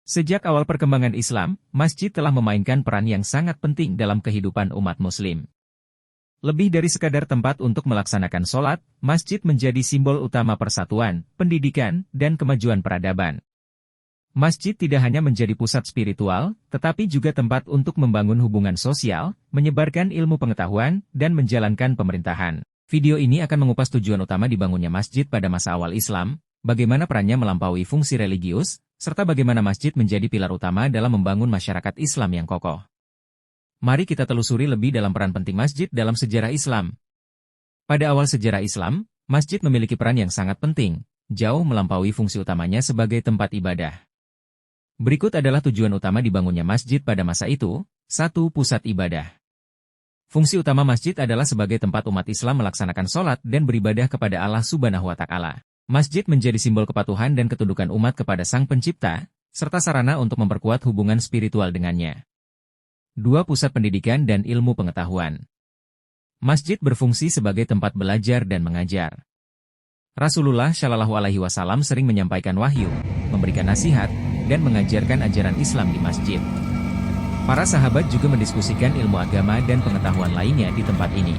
Sejak awal perkembangan Islam, masjid telah memainkan peran yang sangat penting dalam kehidupan umat Muslim. Lebih dari sekadar tempat untuk melaksanakan sholat, masjid menjadi simbol utama persatuan, pendidikan, dan kemajuan peradaban. Masjid tidak hanya menjadi pusat spiritual, tetapi juga tempat untuk membangun hubungan sosial, menyebarkan ilmu pengetahuan, dan menjalankan pemerintahan. Video ini akan mengupas tujuan utama dibangunnya masjid pada masa awal Islam, bagaimana perannya melampaui fungsi religius, serta bagaimana masjid menjadi pilar utama dalam membangun masyarakat Islam yang kokoh. Mari kita telusuri lebih dalam peran penting masjid dalam sejarah Islam. Pada awal sejarah Islam, masjid memiliki peran yang sangat penting, jauh melampaui fungsi utamanya sebagai tempat ibadah. Berikut adalah tujuan utama dibangunnya masjid pada masa itu. 1. Pusat ibadah. Fungsi utama masjid adalah sebagai tempat umat Islam melaksanakan sholat dan beribadah kepada Allah Subhanahu wa Ta'ala. Masjid menjadi simbol kepatuhan dan ketundukan umat kepada Sang Pencipta, serta sarana untuk memperkuat hubungan spiritual dengannya. 2. Pusat pendidikan dan ilmu pengetahuan. Masjid berfungsi sebagai tempat belajar dan mengajar. Rasulullah Shallallahu Alaihi Wasallam sering menyampaikan wahyu, memberikan nasihat, dan mengajarkan ajaran Islam di masjid. Para sahabat juga mendiskusikan ilmu agama dan pengetahuan lainnya di tempat ini.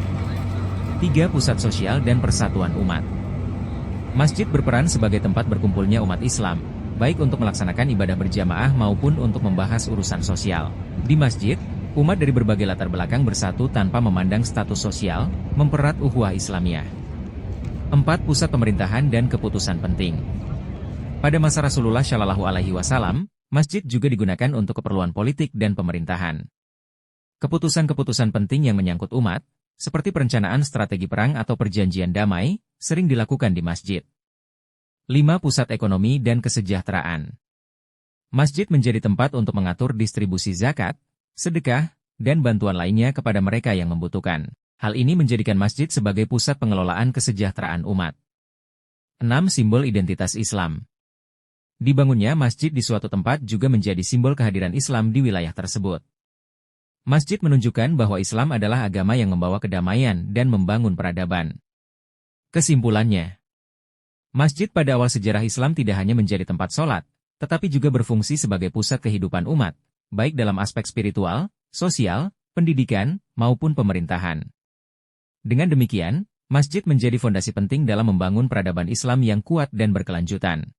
3. Pusat sosial dan persatuan umat. Masjid berperan sebagai tempat berkumpulnya umat Islam, baik untuk melaksanakan ibadah berjamaah maupun untuk membahas urusan sosial. Di masjid, umat dari berbagai latar belakang bersatu tanpa memandang status sosial, mempererat ukhuwah Islamiyah. 4. Pusat pemerintahan dan keputusan penting. Pada masa Rasulullah Shallallahu Alaihi Wasallam, masjid juga digunakan untuk keperluan politik dan pemerintahan. Keputusan-keputusan penting yang menyangkut umat, seperti perencanaan strategi perang atau perjanjian damai, sering dilakukan di masjid. 5. Pusat ekonomi dan kesejahteraan. Masjid menjadi tempat untuk mengatur distribusi zakat, sedekah, dan bantuan lainnya kepada mereka yang membutuhkan. Hal ini menjadikan masjid sebagai pusat pengelolaan kesejahteraan umat. 6. Simbol identitas Islam. Dibangunnya masjid di suatu tempat juga menjadi simbol kehadiran Islam di wilayah tersebut. Masjid menunjukkan bahwa Islam adalah agama yang membawa kedamaian dan membangun peradaban. Kesimpulannya, masjid pada awal sejarah Islam tidak hanya menjadi tempat sholat, tetapi juga berfungsi sebagai pusat kehidupan umat, baik dalam aspek spiritual, sosial, pendidikan, maupun pemerintahan. Dengan demikian, masjid menjadi fondasi penting dalam membangun peradaban Islam yang kuat dan berkelanjutan.